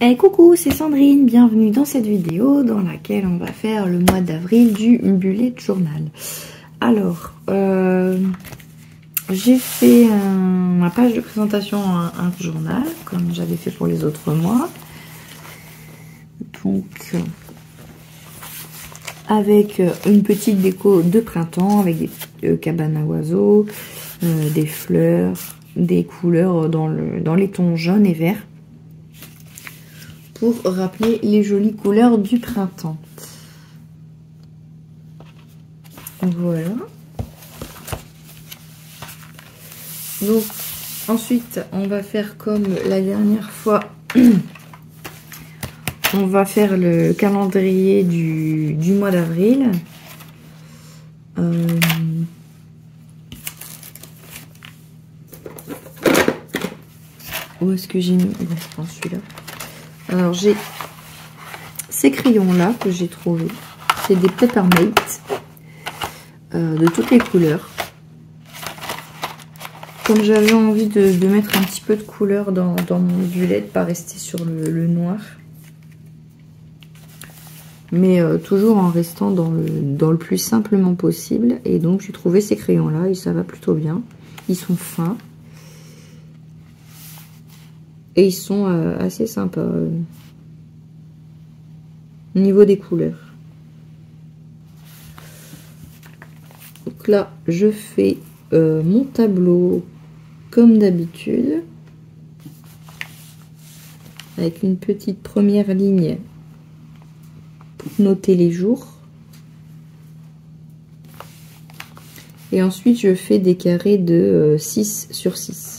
Hey coucou, c'est Sandrine, bienvenue dans cette vidéo dans laquelle on va faire le mois d'avril du bullet journal. Alors, j'ai fait ma page de présentation à un journal, comme j'avais fait pour les autres mois. Donc, avec une petite déco de printemps, avec des cabanes à oiseaux, des fleurs, des couleurs dans les tons jaunes et verts, pour rappeler les jolies couleurs du printemps. Voilà. Donc, ensuite, on va faire comme la dernière fois. On va faire le calendrier du mois d'avril. Où est-ce que j'ai mis? Je pense celui-là. Alors j'ai ces crayons là que j'ai trouvé, c'est des Peppermate de toutes les couleurs. Comme j'avais envie de mettre un petit peu de couleur dans mon bullet, pas rester sur le noir, mais toujours en restant dans le plus simplement possible. Et donc j'ai trouvé ces crayons là et ça va plutôt bien, ils sont fins. Et ils sont assez sympas au niveau des couleurs. Donc là, je fais mon tableau comme d'habitude. Avec une petite première ligne pour noter les jours. Et ensuite, je fais des carrés de 6 sur 6.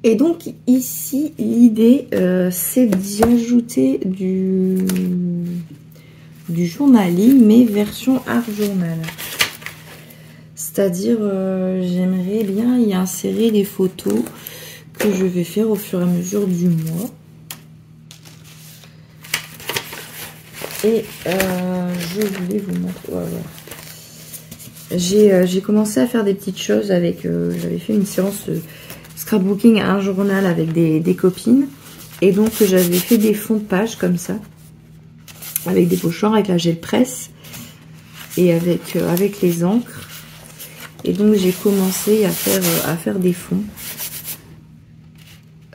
Et donc ici, l'idée, c'est d'y ajouter du journaling, mais version art journal. C'est-à-dire, j'aimerais bien y insérer des photos que je vais faire au fur et à mesure du mois. Et je voulais vous montrer. Voilà. J'ai commencé à faire des petites choses avec. J'avais fait une séance scrapbooking à un journal avec des copines. Et donc j'avais fait des fonds de page comme ça. Avec des pochoirs, avec la gel presse. Et avec les encres. Et donc j'ai commencé à faire des fonds.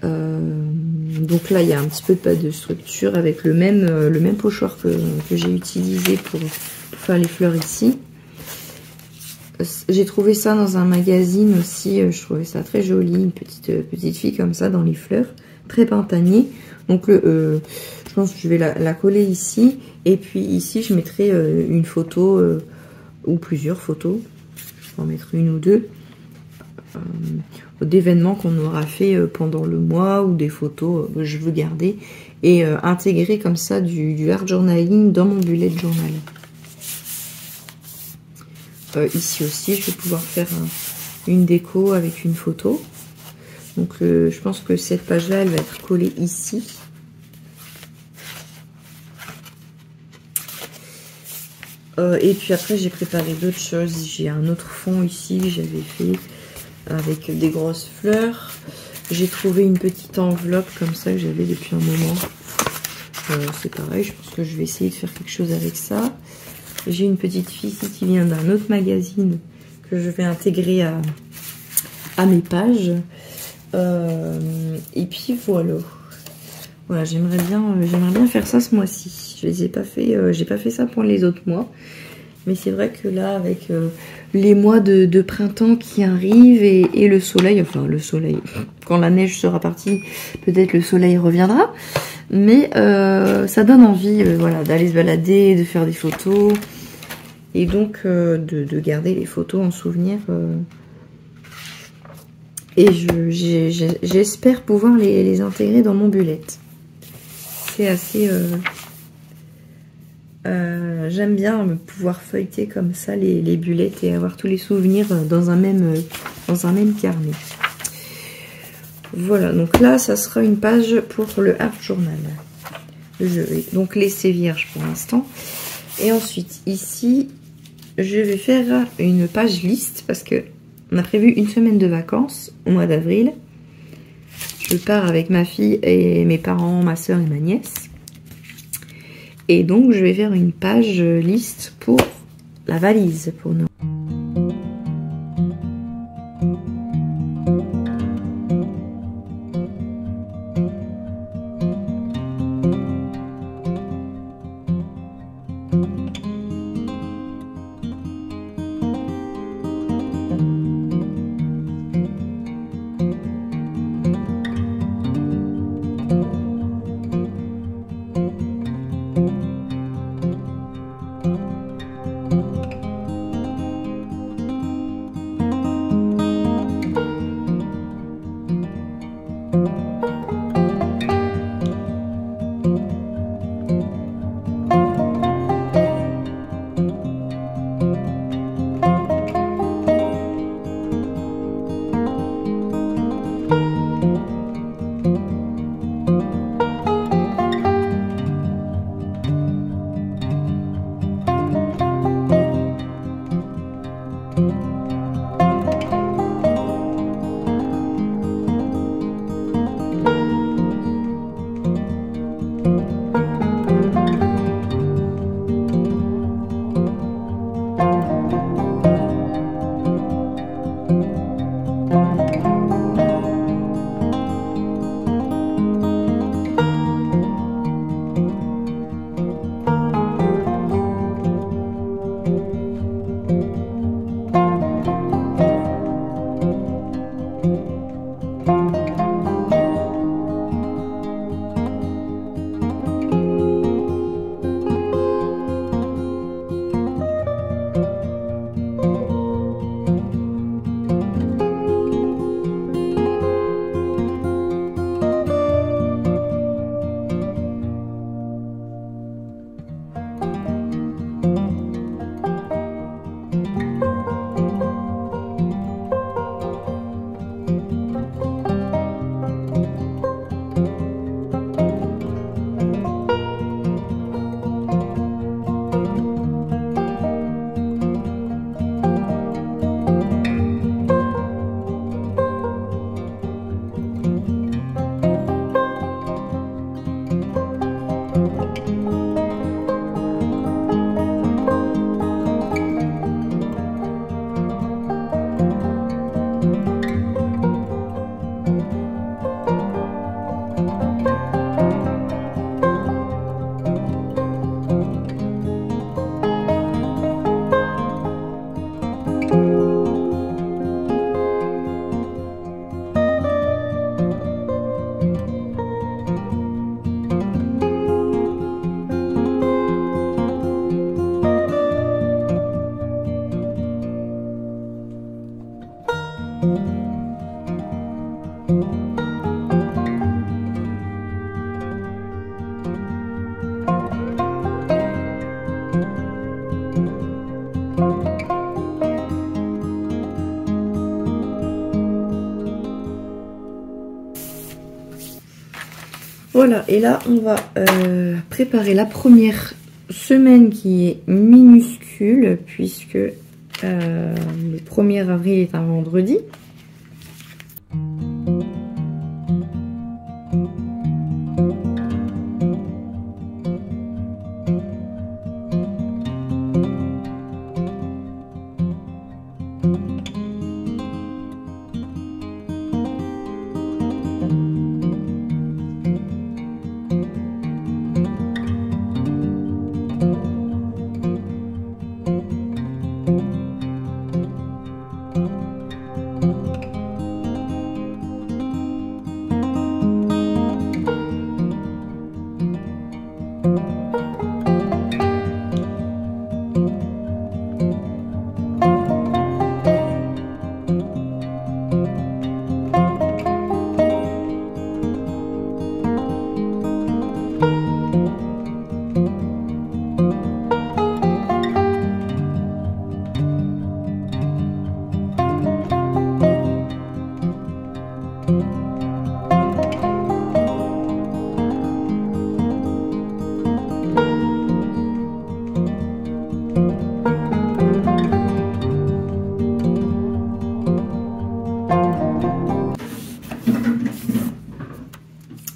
Donc là il y a un petit peu de structure avec le même pochoir que j'ai utilisé pour faire les fleurs ici. J'ai trouvé ça dans un magazine aussi, je trouvais ça très joli, une petite fille comme ça dans les fleurs, très printanier. Donc je pense que je vais la coller ici, et puis ici je mettrai une photo ou plusieurs photos, je vais en mettre une ou deux, d'événements qu'on aura fait pendant le mois ou des photos que je veux garder et intégrer comme ça du art journaling dans mon bullet journal. Ici aussi, je vais pouvoir faire une déco avec une photo. Donc je pense que cette page-là, elle va être collée ici. Et puis après, j'ai préparé d'autres choses. J'ai un autre fond ici que j'avais fait avec des grosses fleurs. J'ai trouvé une petite enveloppe comme ça que j'avais depuis un moment. C'est pareil, je pense que je vais essayer de faire quelque chose avec ça. J'ai une petite fille ici qui vient d'un autre magazine que je vais intégrer à mes pages. Et puis voilà. Voilà, j'aimerais bien faire ça ce mois-ci. Je les ai pas fait, j'ai pas fait ça pour les autres mois. Mais c'est vrai que là, avec les mois de printemps qui arrivent et le soleil, enfin le soleil, quand la neige sera partie, peut-être le soleil reviendra. Mais ça donne envie voilà, d'aller se balader, de faire des photos. Et donc de garder les photos en souvenir. Et j'espère pouvoir les intégrer dans mon bullet. C'est assez... j'aime bien pouvoir feuilleter comme ça les bullets et avoir tous les souvenirs dans un même carnet. Voilà, donc là, ça sera une page pour le art journal. Je vais donc laisser vierge pour l'instant. Et ensuite, ici, je vais faire une page liste parce que on a prévu une semaine de vacances au mois d'avril. Je pars avec ma fille et mes parents, ma soeur et ma nièce. Et donc, je vais faire une page liste pour la valise pour nous. Voilà, et là on va préparer la première semaine qui est minuscule puisque le 1er avril est un vendredi.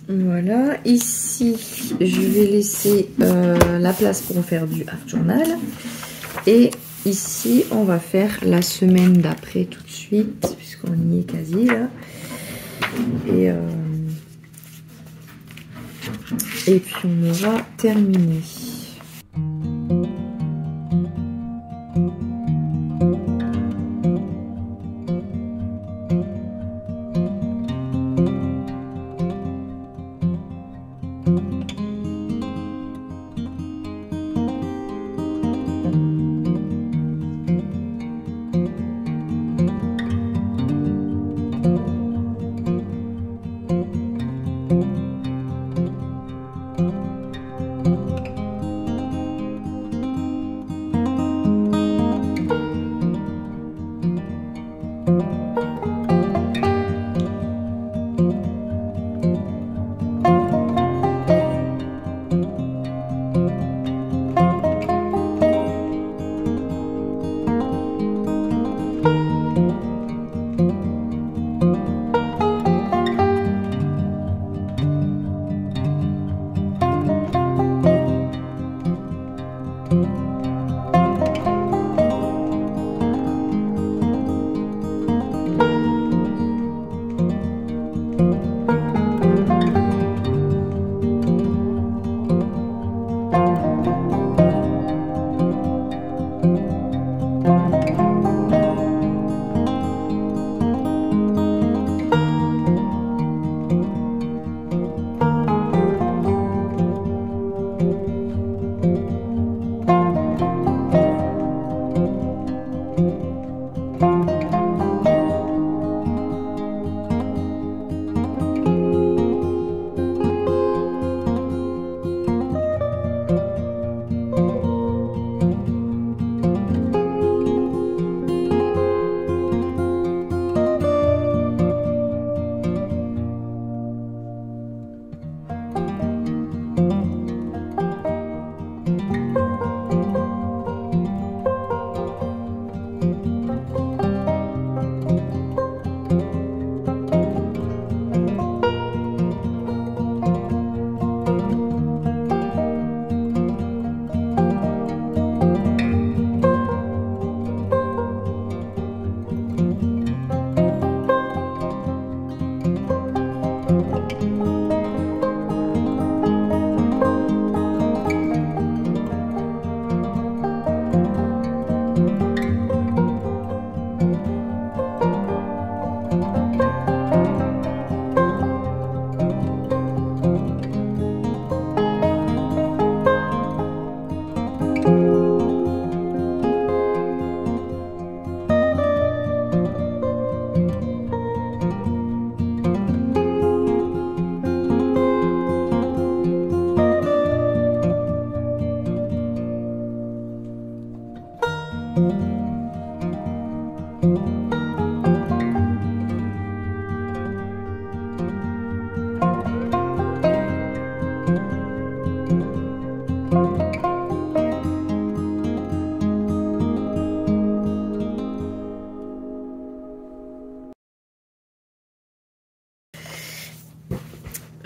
Voilà, ici je vais laisser la place pour faire du half journal et ici on va faire la semaine d'après tout de suite puisqu'on y est quasi là et puis on aura terminé.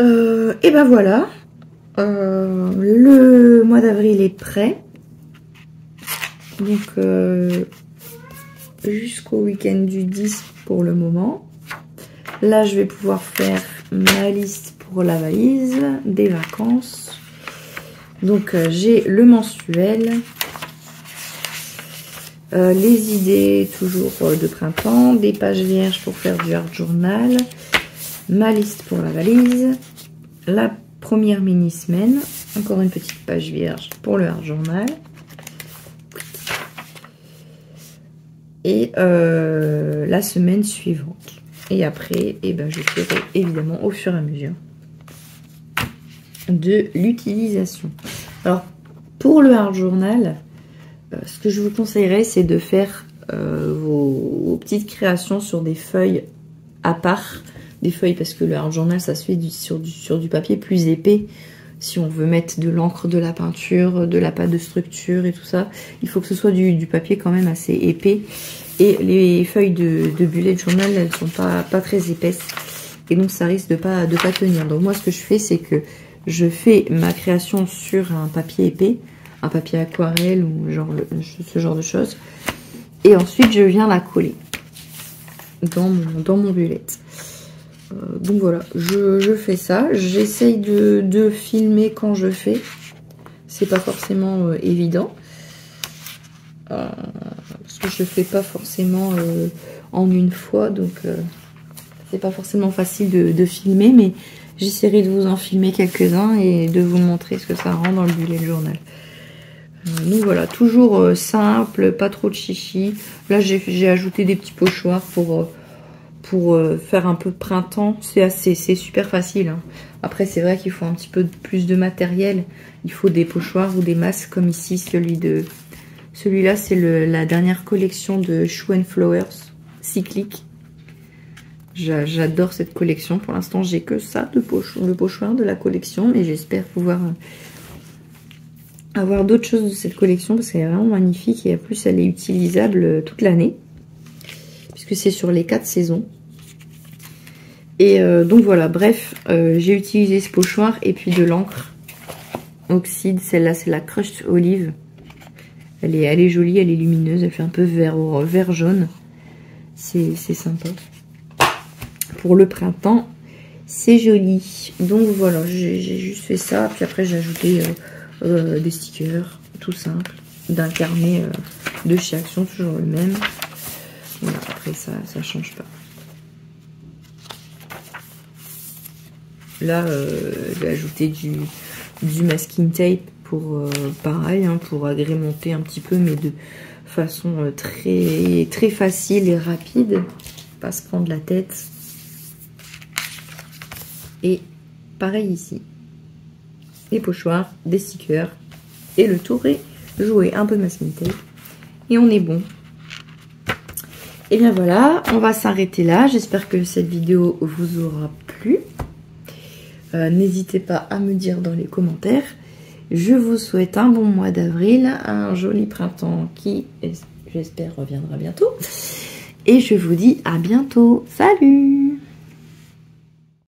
Et ben voilà. Le mois d'avril est prêt. Donc jusqu'au week-end du 10 pour le moment. Là, je vais pouvoir faire ma liste pour la valise des vacances. Donc j'ai le mensuel. Les idées toujours de printemps, des pages vierges pour faire du art journal, ma liste pour la valise, la première mini-semaine, encore une petite page vierge pour le art journal, et la semaine suivante. Et après, eh ben, je ferai évidemment au fur et à mesure de l'utilisation. Alors, pour le art journal, ce que je vous conseillerais, c'est de faire vos petites créations sur des feuilles à part. Des feuilles, parce que le art journal, ça se fait sur du papier plus épais. Si on veut mettre de l'encre, de la peinture, de la pâte de structure et tout ça, il faut que ce soit du papier quand même assez épais. Et les feuilles de bullet journal, elles sont pas très épaisses. Et donc, ça risque de pas tenir. Donc, moi, ce que je fais, c'est que je fais ma création sur un papier épais, un papier aquarelle ou genre ce genre de choses. Et ensuite, je viens la coller dans mon bullet. Donc voilà, je fais ça. J'essaye de filmer quand je fais. C'est pas forcément évident. Parce que je fais pas forcément en une fois. Donc c'est pas forcément facile de filmer. Mais j'essaierai de vous en filmer quelques-uns et de vous montrer ce que ça rend dans le bullet journal. Donc voilà, toujours simple, pas trop de chichi. Là, j'ai ajouté des petits pochoirs pour faire un peu de printemps. C'est super facile. Hein. Après, c'est vrai qu'il faut un petit peu plus de matériel. Il faut des pochoirs ou des masques comme ici. Celui-là, c'est la dernière collection de Shoe and Flowers cyclique. J'adore cette collection. Pour l'instant, j'ai que ça le pochoir de la collection, mais j'espère pouvoir avoir d'autres choses de cette collection parce qu'elle est vraiment magnifique et en plus elle est utilisable toute l'année puisque c'est sur les 4 saisons. Et donc voilà, bref, j'ai utilisé ce pochoir et puis de l'encre oxyde. Celle-là, c'est la Crushed Olive. Elle est jolie, elle est lumineuse, elle fait un peu vert jaune. C'est sympa. Pour le printemps, c'est joli. Donc voilà, j'ai juste fait ça. Puis après, j'ai ajouté des stickers, tout simple, d'un carnet de chez Action, toujours le même. Voilà, après ça change pas. Là, j'ai ajouté du masking tape pour pareil, hein, pour agrémenter un petit peu, mais de façon très facile et rapide, pas se prendre la tête. Et pareil ici. Des pochoirs, des stickers, et le tour est joué, un peu de masking tape, et on est bon. Et bien voilà, on va s'arrêter là. J'espère que cette vidéo vous aura plu. N'hésitez pas à me dire dans les commentaires. Je vous souhaite un bon mois d'avril, un joli printemps qui, j'espère, reviendra bientôt. Et je vous dis à bientôt. Salut!